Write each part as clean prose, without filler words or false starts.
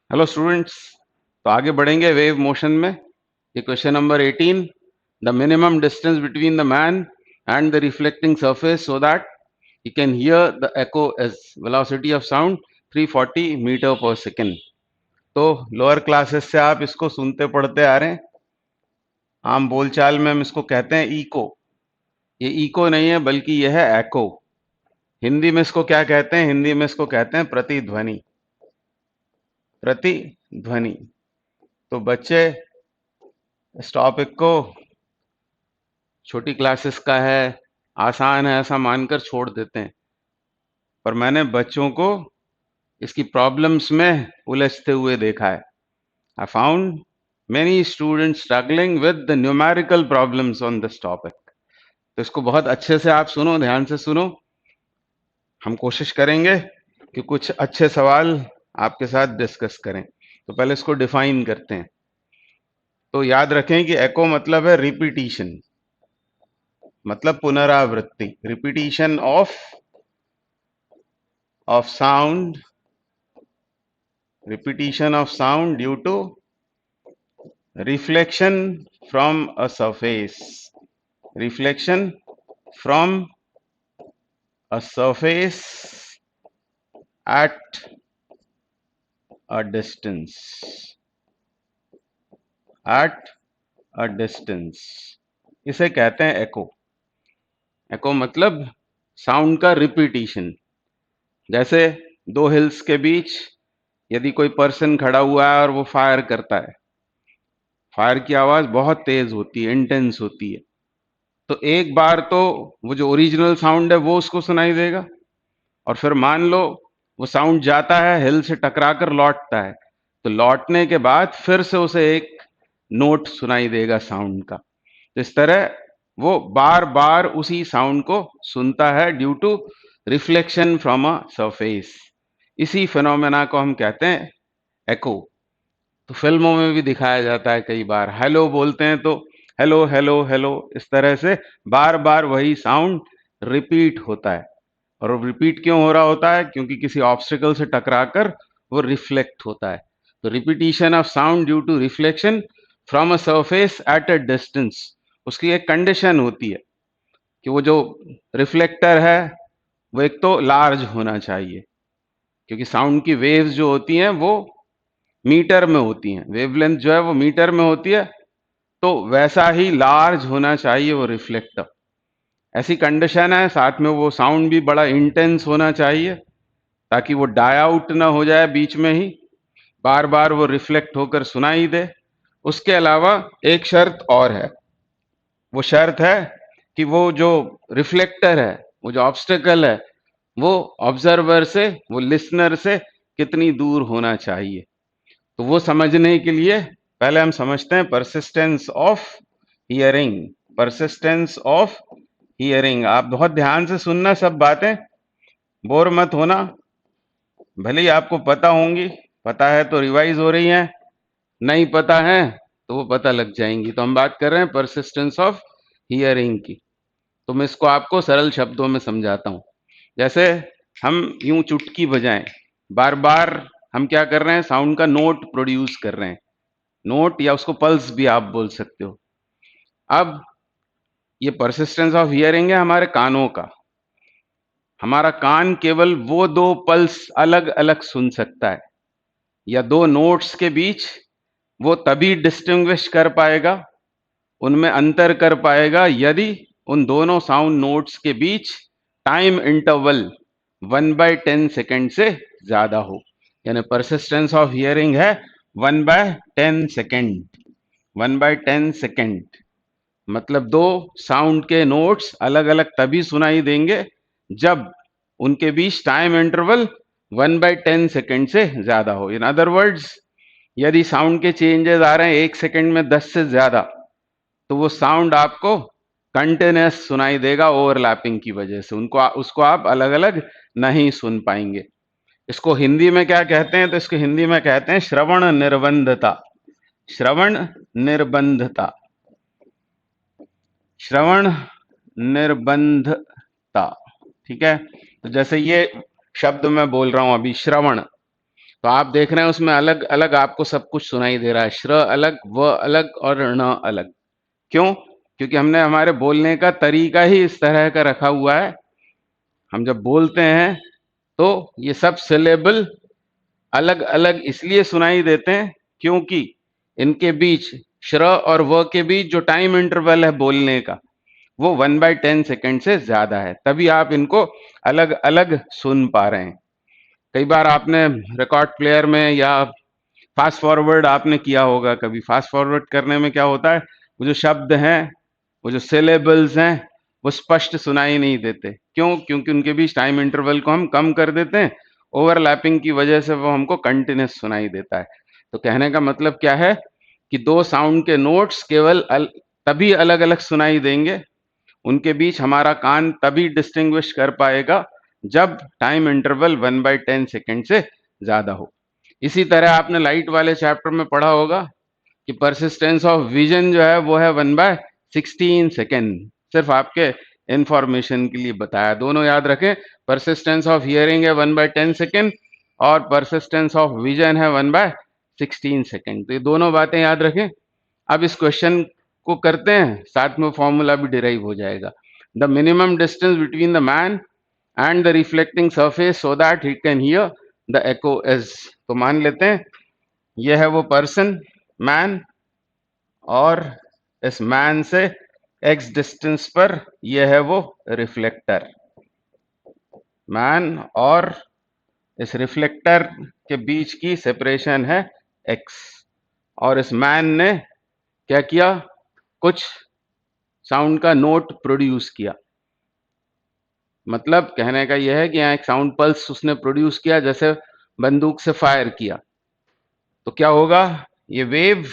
Hello students. तो आगे बढ़ेंगे वेव मोशन में। ये question number 18, the minimum distance between the man and the reflecting surface so that you can hear the echo as velocity of sound 340 metre per second. तो lower classes से आप इसको सुनते पढ़ते आ रहे हैं। आम बोलचाल में हम इसको कहते हैं इको। ये इको नहीं है बल्कि यह है एको। हिंदी में इसको क्या कहते हैं? हिंदी में इसको कहते हैं प्रतिध्वनि। प्रतिध्वनि। तो बच्चे इस टॉपिक को छोटी क्लासेस का है, आसान है ऐसा मानकर छोड़ देते हैं, पर मैंने बच्चों को इसकी प्रॉब्लम्स में उलझते हुए देखा है। I found many students struggling with the numerical problems on this topic. तो इसको बहुत अच्छे से आप सुनो, ध्यान से सुनो। हम कोशिश करेंगे कि कुछ अच्छे सवाल आपके साथ डिस्कस करें। तो पहले इसको डिफाइन करते हैं। तो याद रखें कि एको मतलब है रिपीटिशन, मतलब पुनरावृत्ति, repetition of sound, repetition of sound due to reflection from a surface, reflection from a surface at a distance, at a distance। इसे कहते हैं एको। एको मतलब साउंड का रिपीटिशन। जैसे दो हिल्स के बीच यदि कोई पर्सन खड़ा हुआ है और वो फायर करता है, फायर की आवाज बहुत तेज होती है, इंटेंस होती है, तो एक बार तो वो जो ओरिजिनल साउंड है वो उसको सुनाई देगा, और फिर मान लो वो साउंड जाता है, हिल से टकराकर लौटता है, तो लौटने के बाद फिर से उसे एक नोट सुनाई देगा साउंड का। तो इस तरह वो बार बार उसी साउंड को सुनता है due to reflection from a surface. इसी फिनोमेना को हम कहते हैं एको। तो फिल्मों में भी दिखाया जाता है, कई बार हेलो बोलते हैं तो हेलो हेलो हेलो, इस तरह से बार बार वही साउंड रिपीट होता है। और वो रिपीट क्यों हो रहा होता है? क्योंकि किसी ऑब्स्टिकल से टकराकर वो रिफ्लेक्ट होता है। तो repetition of sound due to reflection from a surface at a distance, उसकी एक कंडीशन होती है कि वो जो रिफ्लेक्टर है वो एक तो लार्ज होना चाहिए, क्योंकि साउंड की वेव्स जो होती हैं वो मीटर में होती हैं, वेवलेंथ जो है वो मीटर में होती है, तो वैसा ही लार्ज होना चाहिए वो रिफ्लेक्टर। ऐसी कंडीशन है, साथ में वो साउंड भी बड़ा इंटेंस होना चाहिए ताकि वो डाई आउट ना हो जाए बीच में ही, बार बार वो रिफ्लेक्ट होकर सुनाई दे। उसके अलावा एक शर्त और है। वो शर्त है कि वो जो रिफ्लेक्टर है, वो जो ऑब्स्टेकल है, वो ऑब्जर्वर से, वो लिसनर से कितनी दूर होना चाहिए। तो वो समझने के लिए पहले हम समझते हैं persistence of hearing. Persistence of hearing, आप बहुत ध्यान से सुनना सब बातें, बोर मत होना। भले ही आपको पता होंगी, पता है तो रिवाइज हो रही हैं, नहीं पता है तो वो पता लग जाएंगी। तो हम बात कर रहे हैं परसिस्टेंस ऑफ हियरिंग की। तो मैं इसको आपको सरल शब्दों में समझाता हूं। जैसे हम यूं चुटकी बजाएं, बार बार हम क्या कर रहे हैं? साउंड का नोट प्रोड्यूस कर रहे हैं। नोट या उसको पल्स भी आप बोल सकते हो। अब ये परसिस्टेंस ऑफ हियरिंग है हमारे कानों का। हमारा कान केवल वो दो पल्स अलग अलग सुन सकता है, या दो नोट्स के बीच वो तभी डिस्टिंग्विश कर पाएगा, उनमें अंतर कर पाएगा, यदि उन दोनों साउंड नोट्स के बीच टाइम इंटरवल 1/10 सेकेंड से ज्यादा हो। यानी परसिस्टेंस ऑफ हियरिंग है 1/10 सेकेंड। 1/10 सेकेंड मतलब दो साउंड के नोट्स अलग अलग तभी सुनाई देंगे जब उनके बीच टाइम इंटरवल 1/10 सेकेंड से ज्यादा हो। इन अदर वर्ड्स, यदि साउंड के चेंजेस आ रहे हैं 1 सेकेंड में 10 से ज्यादा, तो वो साउंड आपको कंटिन्यूस सुनाई देगा ओवरलैपिंग की वजह से। उनको उसको आप अलग अलग नहीं सुन पाएंगे। इसको हिंदी में क्या कहते हैं? तो इसको हिंदी में कहते हैं श्रवण निर्बंधता। श्रवण निर्बंधता, श्रवण निर्बंधता। ठीक है। तो जैसे ये शब्द मैं बोल रहा हूं अभी, श्रवण, तो आप देख रहे हैं उसमें अलग अलग आपको सब कुछ सुनाई दे रहा है, श्र अलग, व अलग और ण अलग। क्यों? क्योंकि हमने हमारे बोलने का तरीका ही इस तरह का रखा हुआ है। हम जब बोलते हैं तो ये सब सिलेबल अलग अलग इसलिए सुनाई देते हैं क्योंकि इनके बीच, श्र और व के बीच जो टाइम इंटरवल है बोलने का, वो 1/10 सेकेंड से ज्यादा है, तभी आप इनको अलग अलग सुन पा रहे हैं। कई बार आपने रिकॉर्ड प्लेयर में या फास्ट फॉरवर्ड आपने किया होगा कभी। फास्ट फॉरवर्ड करने में क्या होता है, वो जो शब्द हैं, वो जो सिलेबल्स हैं, वो स्पष्ट सुनाई नहीं देते। क्यों? क्योंकि उनके बीच टाइम इंटरवल को हम कम कर देते हैं। ओवरलैपिंग की वजह से वो हमको कंटिन्यूस सुनाई देता है। तो कहने का मतलब क्या है कि दो साउंड के नोट्स केवल तभी अलग अलग सुनाई देंगे, उनके बीच हमारा कान तभी डिस्टिंग्विश कर पाएगा जब टाइम इंटरवल 1/10 सेकेंड से ज्यादा हो। इसी तरह आपने लाइट वाले चैप्टर में पढ़ा होगा कि परसिस्टेंस ऑफ विजन जो है वो है 1/16 सेकेंड। सिर्फ आपके इंफॉर्मेशन के लिए बताया, दोनों याद रखें। परसिस्टेंस ऑफ हियरिंग है 1/10 सेकेंड और परसिस्टेंस ऑफ विजन है 1/16 सेकेंड। तो ये दोनों बातें याद रखें। अब इस क्वेश्चन को करते हैं, साथ में फॉर्मूला भी डिराइव हो जाएगा। The minimum distance between the man and the reflecting surface so that he can hear the echo is. तो मान लेते हैं ये है वो पर्सन, मैन, और इस मैन से एक्स डिस्टेंस पर ये है वो रिफ्लेक्टर। मैन और इस रिफ्लेक्टर के बीच की सेपरेशन है एक्स। और इस मैन ने क्या किया, कुछ साउंड का नोट प्रोड्यूस किया। मतलब कहने का यह है कि यहाँ एक साउंड पल्स उसने प्रोड्यूस किया, जैसे बंदूक से फायर किया। तो क्या होगा, ये वेव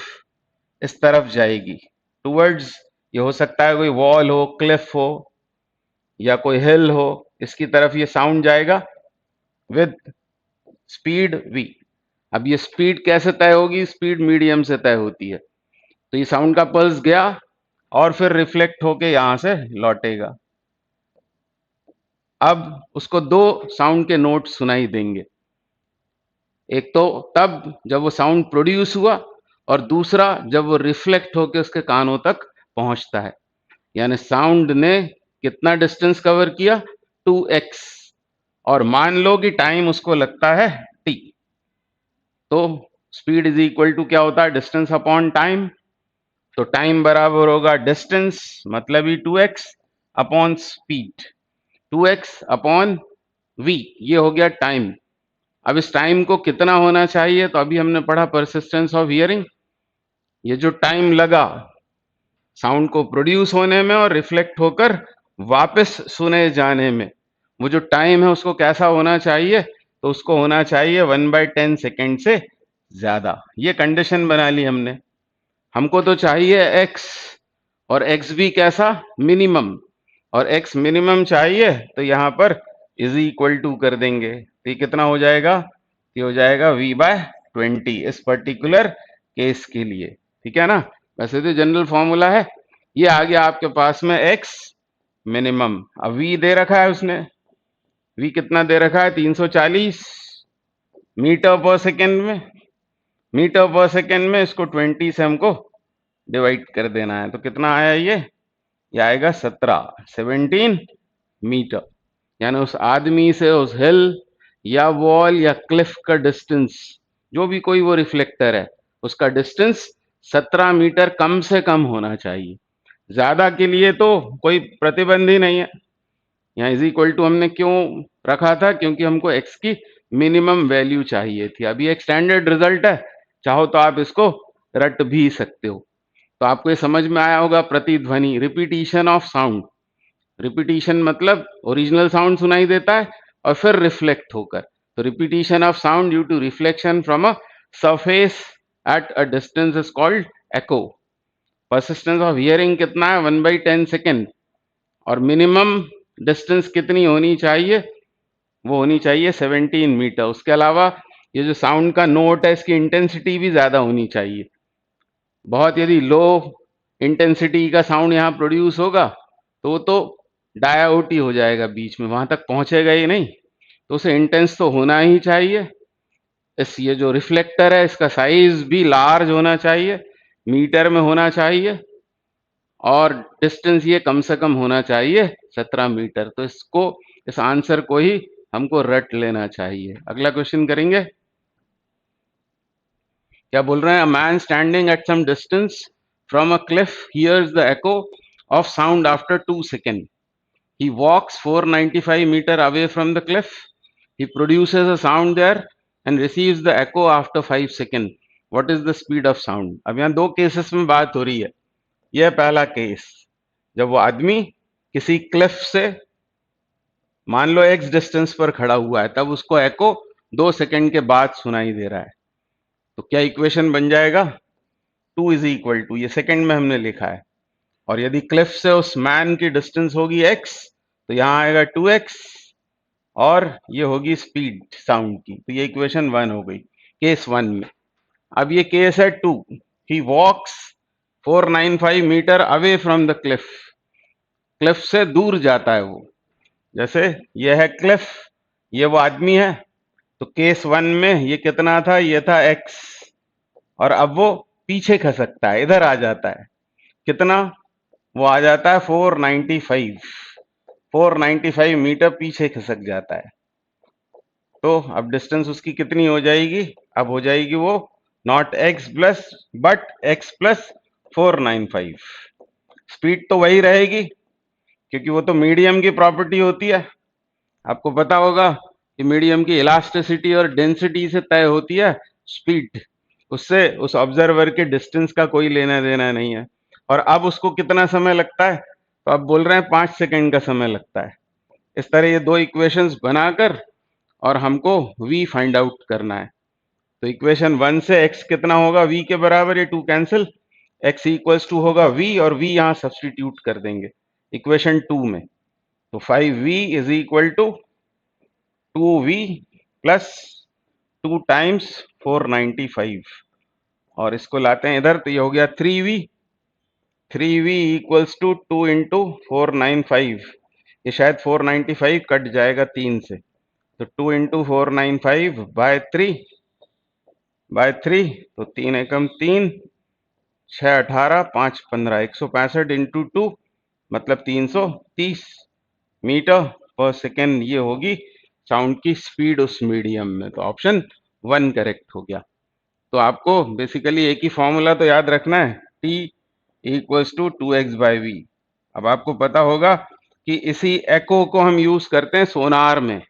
इस तरफ जाएगी टुवर्ड्स, ये हो सकता है कोई वॉल हो, क्लिफ हो या कोई हिल हो, इसकी तरफ ये साउंड जाएगा विद स्पीड v। अब ये स्पीड कैसे तय होगी, स्पीड मीडियम से तय होती है। तो ये साउंड का पल्स गया और फिर रिफ्लेक्ट होके यहां से लौटेगा। अब उसको दो साउंड के नोट सुनाई देंगे, एक तो तब जब वो साउंड प्रोड्यूस हुआ और दूसरा जब वो रिफ्लेक्ट होके उसके कानों तक पहुंचता है। यानी साउंड ने कितना डिस्टेंस कवर किया, 2x, और मान लो कि टाइम उसको लगता है t। तो स्पीड इज इक्वल टू क्या होता है, डिस्टेंस अपॉन टाइम। तो टाइम बराबर होगा डिस्टेंस, मतलब ही 2x upon speed, 2x upon v, ये हो गया टाइम। अब इस टाइम को कितना होना चाहिए, तो अभी हमने पढ़ा परसिस्टेंस ऑफ हियरिंग, ये जो टाइम लगा साउंड को प्रोड्यूस होने में और रिफ्लेक्ट होकर वापस सुने जाने में, वो जो टाइम है उसको कैसा होना चाहिए, तो उसको होना चाहिए 1/10 सेकेंड से ज्यादा। ये कंडीशन बना ली हमने। हमको तो चाहिए x, और x भी कैसा, मिनिमम, और x मिनिमम चाहिए, तो यहाँ पर इज इक्वल टू कर देंगे। तो ये कितना हो जाएगा, ये हो जाएगा v/20 इस पर्टिकुलर केस के लिए। ठीक है ना, वैसे तो जनरल फॉर्मूला है। ये आ गया आपके पास में x मिनिमम। अब v दे रखा है उसने, v कितना दे रखा है, 340 मीटर पर सेकेंड में। मीटर पर सेकेंड में इसको 20 से हमको डिवाइड कर देना है। तो कितना आया ये आएगा 17 मीटर। यानी उस आदमी से उस हिल या वॉल या क्लिफ का डिस्टेंस, जो भी कोई वो रिफ्लेक्टर है, उसका डिस्टेंस 17 मीटर कम से कम होना चाहिए। ज्यादा के लिए तो कोई प्रतिबंध ही नहीं है। यहाँ इज इक्वल टू हमने क्यों रखा था, क्योंकि हमको एक्स की मिनिमम वैल्यू चाहिए थी। अभी एक स्टैंडर्ड रिजल्ट है, चाहो तो आप इसको रट भी सकते हो। तो आपको ये समझ में आया होगा, प्रतिध्वनि, रिपीटिशन ऑफ साउंड। रिपीटिशन मतलब ओरिजिनल साउंड सुनाई देता है और फिर रिफ्लेक्ट होकर। तो repetition of sound due to reflection from a surface at a distance is called echo. Persistence of hearing कितना है, 1/10 सेकेंड, और मिनिमम डिस्टेंस कितनी होनी चाहिए, वो होनी चाहिए 17 मीटर। उसके अलावा ये जो साउंड का नोट है, इसकी इंटेंसिटी भी ज्यादा होनी चाहिए। बहुत यदि लो इंटेंसिटी का साउंड यहाँ प्रोड्यूस होगा तो वो तो डाई आउट ही हो जाएगा, बीच में वहां तक पहुंचेगा ही नहीं। तो उसे इंटेंस तो होना ही चाहिए। ये जो रिफ्लेक्टर है इसका साइज भी लार्ज होना चाहिए, मीटर में होना चाहिए, और डिस्टेंस ये कम से कम होना चाहिए 17 मीटर। तो इसको, इस आंसर को ही हमको रट लेना चाहिए। अगला क्वेश्चन करेंगे। क्या बोल रहे हैं? A man standing at some distance from a cliff hears the echo of sound after 2 second. He walks 495 meter away from the cliff. He produces a sound there and receives the echo after 5 seconds. What is the speed of sound? अब यहाँ दो cases में बात हो रही है। यह पहला केस, जब वो आदमी किसी क्लिफ से मान लो एक्स डिस्टेंस पर खड़ा हुआ है, तब उसको एको 2 सेकंड के बाद सुनाई दे रहा है। तो क्या इक्वेशन बन जाएगा? 2 इज इक्वल टू, ये सेकंड में हमने लिखा है, और यदि क्लिफ से उस मैन की डिस्टेंस होगी x, तो यहां आएगा 2x, और ये होगी स्पीड साउंड की। तो ये इक्वेशन 1 हो गई केस 1 में। अब ये केस है 2। He walks 495 metre away from the cliff. Cliff से दूर जाता है वो। जैसे ये है क्लिफ, ये वो आदमी है, तो केस 1 में ये कितना था? ये था x, और अब वो पीछे खसकता है, इधर आ जाता है। कितना? वो आ जाता है 495। 495 मीटर पीछे खसक जाता है। तो अब डिस्टेंस उसकी कितनी हो जाएगी? अब हो जाएगी वो not x plus but x plus 495। Speed तो वही रहेगी, क्योंकि वो तो मीडियम की प्रॉपर्टी होती है। आपको पता होगा कि मीडियम की इलास्टिसिटी और डेंसिटी से तय होती है स्पीड, उससे उस ऑब्जर्वर के डिस्टेंस का कोई लेना देना नहीं है। और अब उसको कितना समय लगता है? तो अब बोल रहे हैं 5 सेकंड का समय लगता है। इस तरह ये दो इक्वेशंस बनाकर और हमको v फाइंड आउट करना है। तो इक्वेशन 1 से x कितना होगा? v के बराबर, ये 2 कैंसिल, x इक्वल्स टू होगा v, और v यहां सब्सटीट्यूट कर देंगे इक्वेशन 2 में। तो 5v is equal to 2v plus 2 times 495, और इसको लाते हैं इधर, तो ये हो गया 3v। 3v equals to 2 into 495, ये शायद 495 कट जाएगा 3 से, तो 2 इंटू 495 बाय 3, तो 3 एकम 3, 6 18, 5 15, 165 इंटू 2 मतलब 330 मीटर पर सेकेंड। ये होगी साउंड की स्पीड उस मीडियम में। तो ऑप्शन 1 करेक्ट हो गया। तो आपको बेसिकली एक ही फॉर्मूला तो याद रखना है, T equals to 2x by v. अब आपको पता होगा कि इसी एको को हम यूज करते हैं सोनार में।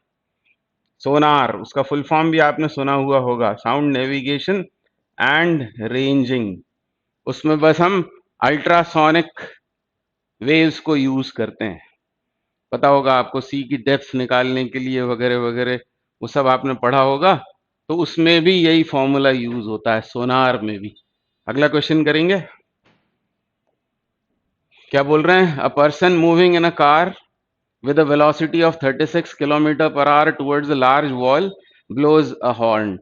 सोनार, उसका फुल फॉर्म भी आपने सुना हुआ होगा, साउंड नेविगेशन एंड रेंजिंग। उसमें बस हम अल्ट्रासोनिक वेव्स को यूज करते हैं। पता होगा आपको, सी की डेप्थ निकालने के लिए वगैरह वगैरह, वो सब आपने पढ़ा होगा। तो उसमें भी यही फॉर्मूला यूज होता है, सोनार में भी। अगला क्वेश्चन करेंगे। क्या बोल रहे हैं? A person moving in a car with a velocity of 36 km per hour towards a large wall blows a horn.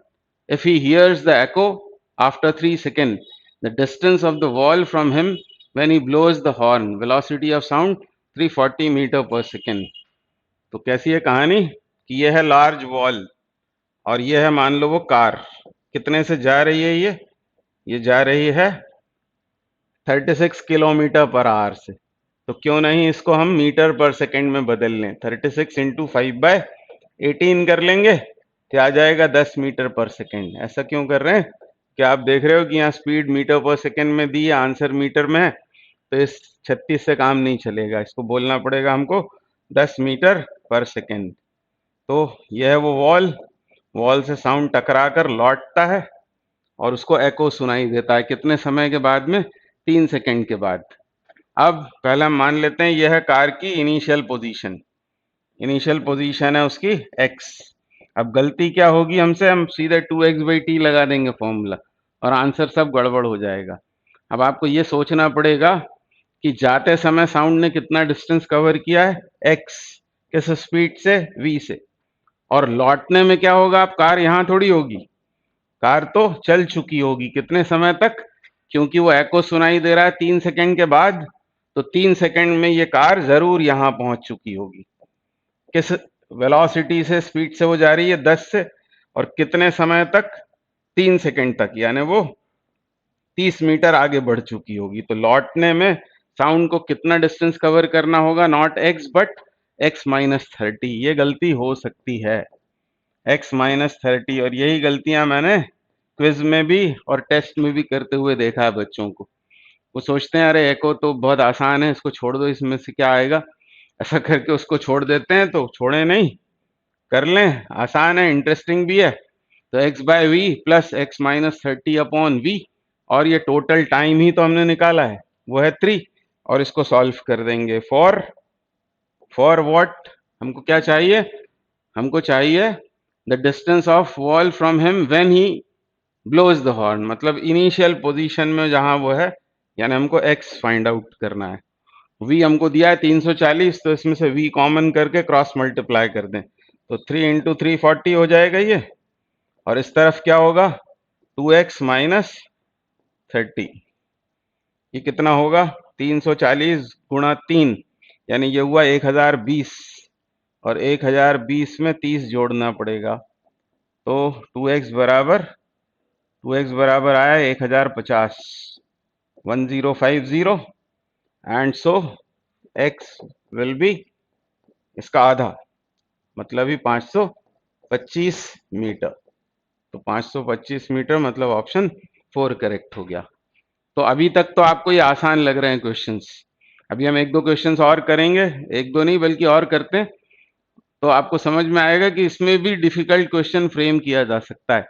If he hears the echo after 3 seconds, the distance of the wall from him when he blows the horn, velocity of sound 340 meter per second. तो कैसी है कहानी कि यह है large wall, और ये है मान लो वो कार। कितने से जा रही है? ये जा रही है 36 किलोमीटर पर आवर से। तो क्यों नहीं इसको हम मीटर पर सेकंड में बदल लें? 36 इंटू 5/18 कर लेंगे, तो आ जाएगा 10 मीटर पर सेकंड। ऐसा क्यों कर रहे हैं? क्या आप देख रहे हो कि यहाँ स्पीड मीटर पर सेकंड में दी है, आंसर मीटर में है, तो इस 36 से काम नहीं चलेगा, इसको बोलना पड़ेगा हमको 10 मीटर पर सेकंड। तो यह है वो वॉल, वॉल से साउंड टकरा कर लौटता है और उसको एको सुनाई देता है। कितने समय के बाद में? 3 सेकंड के बाद। अब पहले हम मान लेते हैं यह है कार की इनिशियल पोजीशन। इनिशियल पोजीशन है उसकी x। अब गलती क्या होगी हमसे? हम सीधे 2x/t लगा देंगे फॉर्मूला, और आंसर सब गड़बड़ हो जाएगा। अब आपको ये सोचना पड़ेगा कि जाते समय साउंड ने कितना डिस्टेंस कवर किया है? x। किस स्पीड से? v से। और लौटने में क्या होगा? अब कार यहां थोड़ी होगी, कार तो चल चुकी होगी। कितने समय तक? क्योंकि वो एको सुनाई दे रहा है 3 सेकंड के बाद, तो 3 सेकंड में ये कार जरूर यहां पहुंच चुकी होगी। किस वेलोसिटी से, स्पीड से वो जा रही है? 10 से, और कितने समय तक, 3 सेकंड तक, यानी वो 30 मीटर आगे बढ़ चुकी होगी। तो लौटने में साउंड को कितना डिस्टेंस कवर करना होगा, नॉट एक्स बट x-30। ये गलती हो सकती है, x-30। और यही गलतियां मैंने क्विज में भी और टेस्ट में भी करते हुए देखा है बच्चों को। वो सोचते हैं अरे एको तो बहुत आसान है, इसको छोड़ दो, इसमें से क्या आएगा, ऐसा करके उसको छोड़ देते हैं। तो छोड़े नहीं, कर लें, आसान है, इंटरेस्टिंग भी है। तो x/v प्लस x-30/v, और ये टोटल टाइम ही तो हमने निकाला है, वो है 3। और इसको सॉल्व कर देंगे। फॉर व्हाट, हमको क्या चाहिए, हमको चाहिए the distance of wall from him when he blows the horn, मतलब इनिशियल पोजीशन में जहां वो है, यानी हमको x फाइंड आउट करना है। v हमको दिया है 340, तो इसमें से v कॉमन करके क्रॉस मल्टीप्लाई कर दें, तो 3 इंटू 3 40 हो जाएगा ये। और इस तरफ क्या होगा, 2x माइनस 30, ये कितना होगा, 340 गुणा 3, यानी ये हुआ 1020। और 1020 में 30 जोड़ना पड़ेगा, तो 2x बराबर आया 1050, 1050, and so x will be इसका आधा, मतलब ही 525 मीटर। तो 525 मीटर मतलब ऑप्शन 4 करेक्ट हो गया। तो अभी तक तो आपको ये आसान लग रहे हैं क्वेश्चंस। अभी हम एक दो क्वेश्चंस और करेंगे, एक दो नहीं बल्कि और करते हैं, तो आपको समझ में आएगा कि इसमें भी डिफिकल्ट क्वेश्चन फ्रेम किया जा सकता है।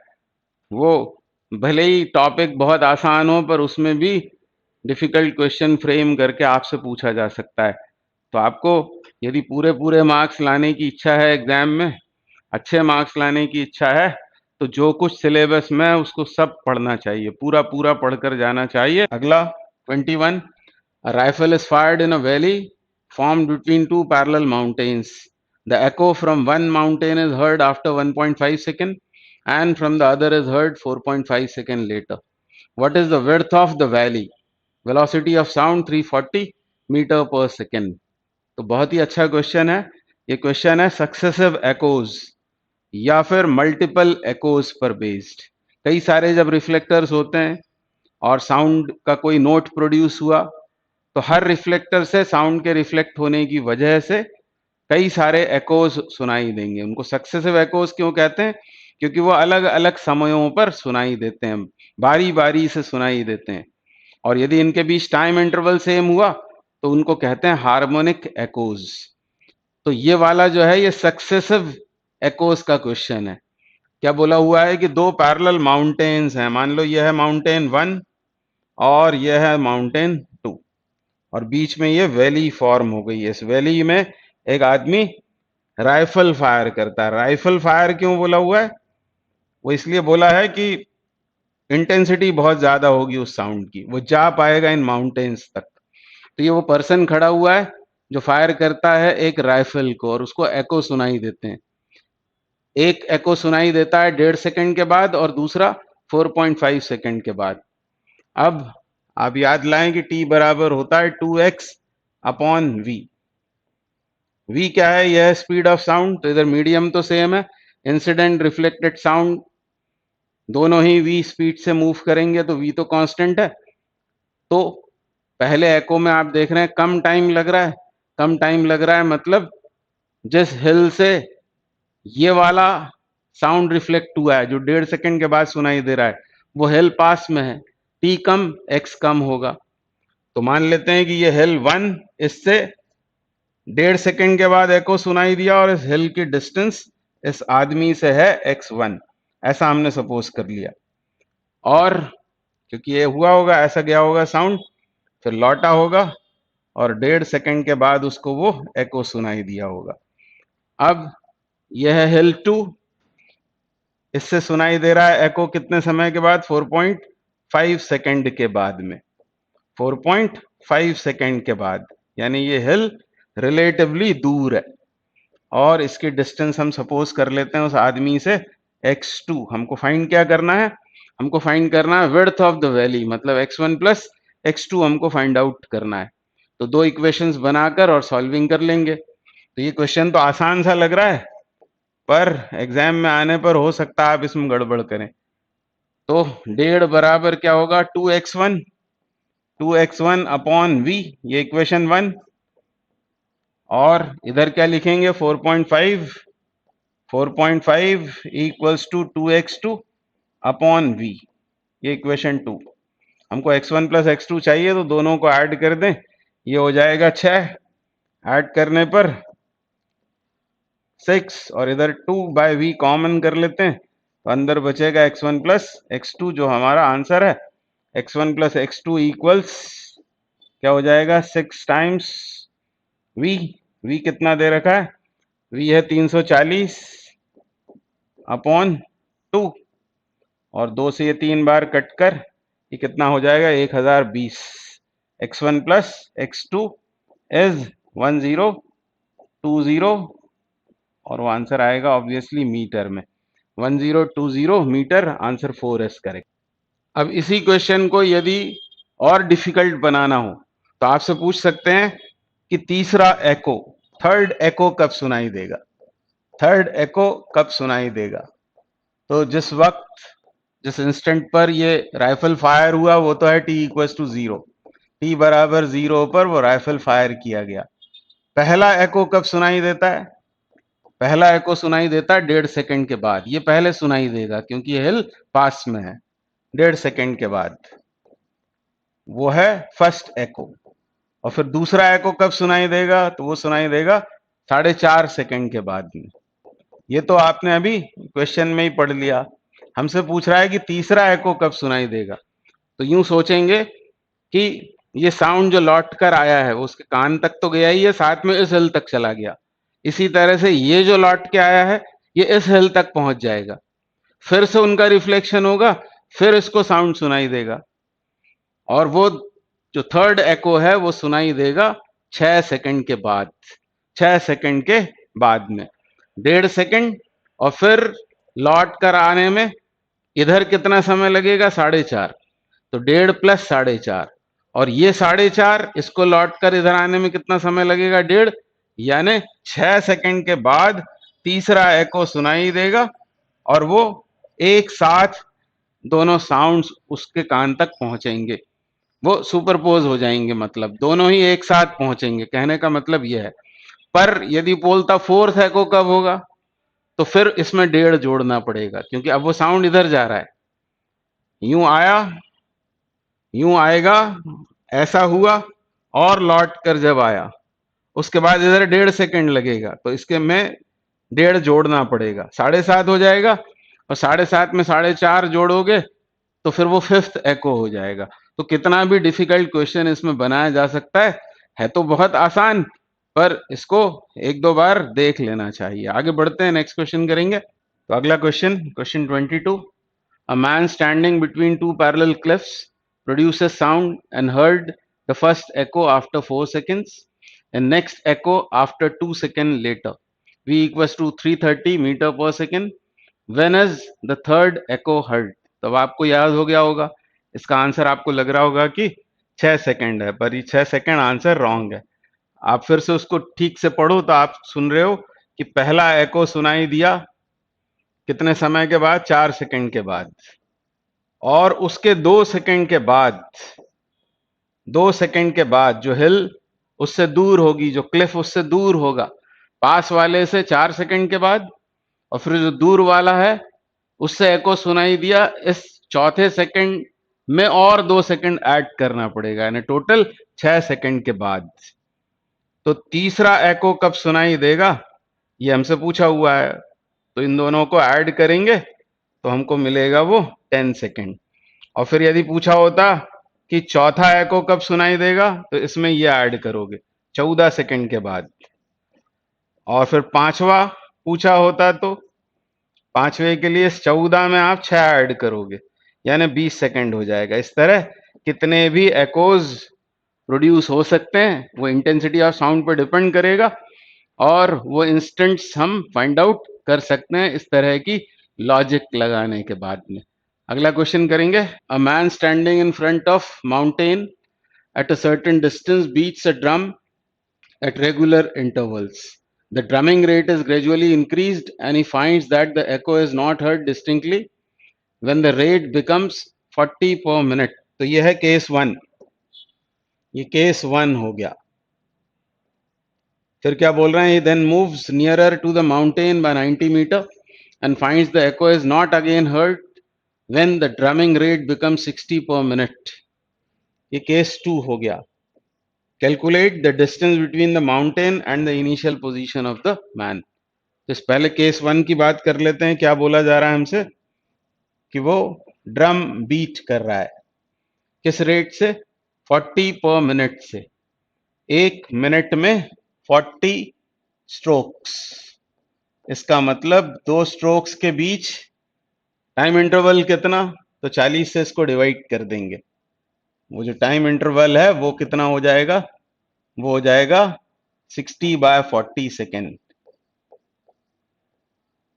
वो भले ही टॉपिक बहुत आसान हो, पर उसमें भी डिफिकल्ट क्वेश्चन फ्रेम करके आपसे पूछा जा सकता है। तो आपको यदि पूरे पूरे मार्क्स लाने की इच्छा है एग्जाम में, अच्छे मार्क्स लाने की इच्छा है, तो जो कुछ सिलेबस में है उसको सब पढ़ना चाहिए, पूरा पूरा पढ़कर जाना चाहिए। अगला 21, a rifle is fired in a valley formed between two parallel mountains. The echo from one mountain is heard after 1.5 seconds and from the other is heard 4.5 seconds later. What is the width of the valley? Velocity of sound 340 metre per second. तो बहुत ही अच्छा question है। ये question है successive echoes या फिर multiple echoes पर based. कई सारे जब रिफ्लेक्टर्स होते हैं और साउंड का कोई नोट प्रोड्यूस हुआ, तो हर रिफ्लेक्टर से साउंड के रिफ्लेक्ट होने की वजह से कई सारे एकोज सुनाई देंगे। उनको सक्सेसिव एकोज क्यों कहते हैं, क्योंकि वो अलग अलग समयों पर सुनाई देते हैं, बारी बारी से सुनाई देते हैं। और यदि इनके बीच टाइम इंटरवल सेम हुआ तो उनको कहते हैं हार्मोनिक एकोज। तो ये वाला जो है ये सक्सेसिव एकोज का क्वेश्चन है। क्या बोला हुआ है कि दो पैरेलल माउंटेन्स हैं, मान लो ये है माउंटेन 1 और ये है माउंटेन 2, और बीच में ये वैली फॉर्म हो गई है। इस वैली में एक आदमी राइफल फायर करता है। राइफल फायर क्यों बोला हुआ है, वो इसलिए बोला है कि इंटेंसिटी बहुत ज्यादा होगी उस साउंड की, वो जा पाएगा इन माउंटेन्स तक। तो ये वो पर्सन खड़ा हुआ है जो फायर करता है एक राइफल को, और उसको एको सुनाई देते हैं। एक एको सुनाई देता है 1.5 सेकंड के बाद और दूसरा 4.5 सेकंड के बाद। अब आप याद लाएं कि t बराबर होता है 2x/v। v क्या है, यह है स्पीड ऑफ साउंड, तो इधर मीडियम तो सेम है, इंसिडेंट रिफ्लेक्टेड साउंड दोनों ही v स्पीड से मूव करेंगे, तो v तो कांस्टेंट है। तो पहले एको में आप देख रहे हैं कम टाइम लग रहा है, कम टाइम लग रहा है मतलब जिस हिल से ये वाला साउंड रिफ्लेक्ट हुआ है जो 1.5 सेकंड के बाद सुनाई दे रहा है, वो हिल पास में है, t कम x कम होगा। तो मान लेते हैं कि ये हिल 1, इससे 1.5 सेकंड के बाद एको सुनाई दिया, और इस हिल की डिस्टेंस इस आदमी से है x1, ऐसा हमने सपोज कर लिया। और क्योंकि ये हुआ होगा, ऐसा गया होगा साउंड, फिर लौटा होगा और 1.5 सेकंड के बाद उसको वो एको सुनाई दिया होगा। अब यह है हिल 2, इससे सुनाई दे रहा है एको कितने समय के बाद, 4.5 सेकंड के बाद में, 4.5 सेकंड के बाद, यानी ये हिल रिलेटिवली दूर है। और इसकी डिस्टेंस हम सपोज कर लेते हैं उस आदमी से x2। हमको फाइंड क्या करना है, हमको फाइंड करना है विड्थ ऑफ द वैली, मतलब x1 प्लस x2 हमको फाइंड आउट करना है। तो दो इक्वेशंस बनाकर और सॉल्विंग कर लेंगे। तो ये क्वेश्चन तो आसान सा लग रहा है, पर एग्जाम में आने पर हो सकता है आप इसमें गड़बड़ करें। तो 1.5 बराबर क्या होगा 2x1 अपॉन v, ये इक्वेशन 1। और इधर क्या लिखेंगे 4.5 equals to 2x2 upon v, ये इक्वेशन 2। हमको x1 प्लस x2 चाहिए तो दोनों को ऐड कर दें, ये हो जाएगा 6, ऐड करने पर 6 और इधर 2/v कॉमन कर लेते हैं तो अंदर बचेगा x1 प्लस x2 जो हमारा आंसर है। x1 प्लस x2 इक्वल्स क्या हो जाएगा 6 टाइम्स v कितना दे रखा है, v है 340 अपॉन 2 और 2 से ये 3 बार कट कर ये कितना हो जाएगा 1020। x1 प्लस x2 इज 1020 और वो आंसर आएगा ऑब्वियसली मीटर में, 1020 मीटर, आंसर 4S करेक्ट। अब इसी क्वेश्चन को यदि और डिफिकल्ट बनाना हो तो आपसे पूछ सकते हैं कि तीसरा एको, थर्ड एको कब सुनाई देगा, थर्ड एको कब सुनाई देगा। तो जिस वक्त, जिस इंस्टेंट पर ये राइफल फायर हुआ वो तो है t=0, t बराबर 0 पर वो राइफल फायर किया गया। पहला एको कब सुनाई देता है, पहला एको सुनाई देता है 1.5 सेकंड के बाद, ये पहले सुनाई देगा क्योंकि ये हिल पास में है। 1.5 सेकंड के बाद वो है फर्स्ट एको। और फिर दूसरा एको कब सुनाई देगा, तो वो सुनाई देगा 4.5 सेकंड के बाद में। ये तो आपने अभी क्वेश्चन में ही पढ़ लिया। हमसे पूछ रहा है कि तीसरा एको कब सुनाई देगा। तो यूं सोचेंगे कि ये साउंड जो लौट कर आया है वो उसके कान तक तो गया ही है, साथ में इस हिल तक चला गया। इसी तरह से ये जो लौट के आया है ये इस हिल तक पहुंच जाएगा, फिर से उनका रिफ्लेक्शन होगा, फिर इसको साउंड सुनाई देगा और वो जो थर्ड एको है वो सुनाई देगा 6 सेकंड के बाद, 6 सेकंड के बाद में 1.5 सेकंड। और फिर लौट कर आने में इधर कितना समय लगेगा 4.5, तो 1.5 प्लस 4.5 और ये 4.5, इसको लौट कर इधर आने में कितना समय लगेगा 1.5, यानी 6 सेकंड के बाद तीसरा एको सुनाई देगा और वो एक साथ दोनों साउंड्स उसके कान तक पहुंचेंगे, वो सुपरपोज हो जाएंगे, मतलब दोनों ही एक साथ पहुंचेंगे, कहने का मतलब यह है। पर यदि बोलता फोर्थ एको कब होगा तो फिर इसमें 1.5 जोड़ना पड़ेगा क्योंकि अब वो साउंड इधर जा रहा है, यूं आया, यूं आएगा, ऐसा हुआ और लौट कर जब आया उसके बाद इधर 1.5 सेकंड लगेगा, तो इसके में 1.5 जोड़ना पड़ेगा, 7.5 हो जाएगा और 7.5 में 4.5 जोड़ोगे तो फिर वो फिफ्थ एको हो जाएगा। तो कितना भी डिफिकल्ट क्वेश्चन इसमें बनाया जा सकता है तो बहुत आसान, पर इसको एक दो बार देख लेना चाहिए। आगे बढ़ते हैं, नेक्स्ट क्वेश्चन करेंगे। तो अगला question, question 22, a man standing between two parallel cliffs produces sound and heard the first echo after 4 seconds and next echo after 2 seconds later. V equals to 330 meter per second. When is the third echo heard? तब आपको याद हो गया होगा, इसका answer आपको लग रहा होगा कि 6 सेकंड है, पर ये 6 सेकंड आंसर रॉन्ग है। आप फिर से उसको ठीक से पढ़ो तो आप सुन रहे हो कि पहला एको सुनाई दिया कितने समय के बाद, 4 सेकंड के बाद, और उसके 2 सेकंड के बाद, 2 सेकंड के बाद जो हिल उससे दूर होगी, जो क्लिफ उससे दूर होगा, पास वाले से 4 सेकंड के बाद, और फिर जो दूर वाला है उससे एको सुनाई दिया, इस चौथे सेकंड में और 2 सेकंड ऐड करना पड़ेगा, यानी टोटल 6 सेकंड के बाद। तो तीसरा एको कब सुनाई देगा ये हमसे पूछा हुआ है, तो इन दोनों को ऐड करेंगे तो हमको मिलेगा वो 10 सेकंड। और फिर यदि पूछा होता कि चौथा एको कब सुनाई देगा तो इसमें ये ऐड करोगे 14 सेकंड के बाद। और फिर पांचवा पूछा होता तो पांचवे के लिए 14 में आप 6 ऐड करोगे यानी 20 सेकंड हो जाएगा। इस तरह कितने भी एकोज प्रोड्यूस हो सकते हैं, वो इंटेंसिटी ऑफ साउंड पर डिपेंड करेगा और वो इंस्टेंट्स हम फाइंड आउट कर सकते हैं इस तरह की लॉजिक लगाने के बाद में। अगला क्वेश्चन करेंगे। A man standing in front of mountain at a certain distance beats a drum at regular intervals The drumming rate is gradually increased and he finds that the echo is not heard distinctly when the rate becomes 40 per minute. तो ये है case one, ये case one हो गया। फिर क्या बोल रहे हैं, he then moves nearer to the mountain by 90 meter and finds the echo is not again heard when the drumming rate becomes 60 per minute. ये केस टू हो गया। Calculate the distance between the mountain and the initial position of the man. तो इस पहले case one की बात कर लेते हैं। क्या बोला जा रहा है हमसे कि वो ड्रम बीट कर रहा है, किस रेट से, 40 पर मिनट से। एक मिनट में 40 स्ट्रोक्स, इसका मतलब दो स्ट्रोक्स के बीच टाइम इंटरवल कितना, तो 40 से इसको डिवाइड कर देंगे। वो जो टाइम इंटरवल है वो कितना हो जाएगा, वो हो जाएगा 60/40 सेकेंड।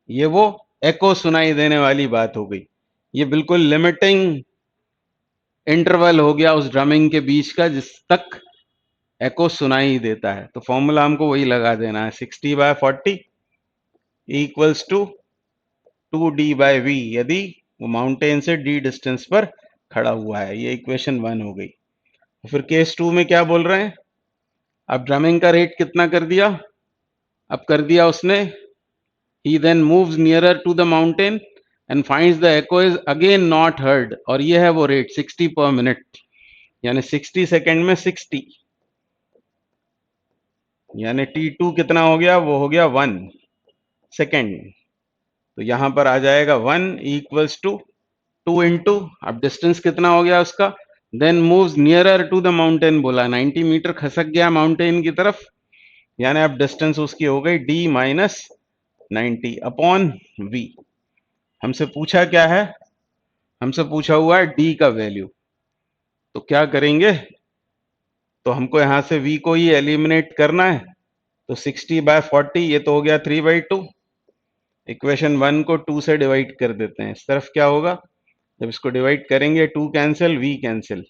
ये वो एको सुनाई देने वाली बात हो गई। ये बिल्कुल लिमिटिंग इंटरवल हो गया उस ड्रमिंग के बीच का जिस तक एको सुनाई देता है। तो फॉर्मूला हमको वही लगा देना है, 60/40 इक्वल्स टू 2d/v, यदि वो माउंटेन से d डिस्टेंस पर खड़ा हुआ है। ये इक्वेशन 1 हो गई। फिर केस 2 में क्या बोल रहे हैं, अब ड्रमिंग का रेट कितना कर दिया, अब कर दिया उसने, he then moves nearer to the mountain and finds the echo is again not heard, और ये है वो रेट 60 पर मिनट, यानी 60 सेकेंड में 60, यानी t2 कितना हो गया, वो हो गया 1 सेकेंड। तो यहां पर आ जाएगा 1 इक्वल्स टू 2 इंटू, अब डिस्टेंस कितना हो गया उसका, then moves nearer to the mountain, बोला 90 मीटर खसक गया माउंटेन की तरफ, यानी अब डिस्टेंस उसकी हो गई d माइनस 90 अपॉन v। हमसे पूछा क्या है, हमसे पूछा हुआ है d का वैल्यू। तो क्या करेंगे, तो हमको यहां से v को ही एलिमिनेट करना है। तो 60/40 ये तो हो गया 3/2। इक्वेशन 1 को 2 से डिवाइड कर देते हैं। इस तरफ क्या होगा, जब इसको डिवाइड करेंगे 2 कैंसिल, v कैंसिल,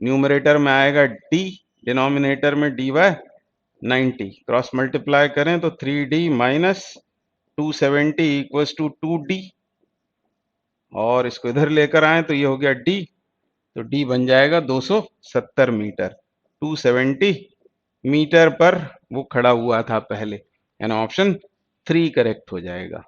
न्यूमरेटर में आएगा d, डिनोमिनेटर में d/90, क्रॉस मल्टीप्लाई करें तो 3d minus 270 equals to 2d, और इसको इधर लेकर आए तो ये हो गया d, तो d बन जाएगा 270 मीटर। 270 मीटर पर वो खड़ा हुआ था पहले, यानी ऑप्शन 3 करेक्ट हो जाएगा।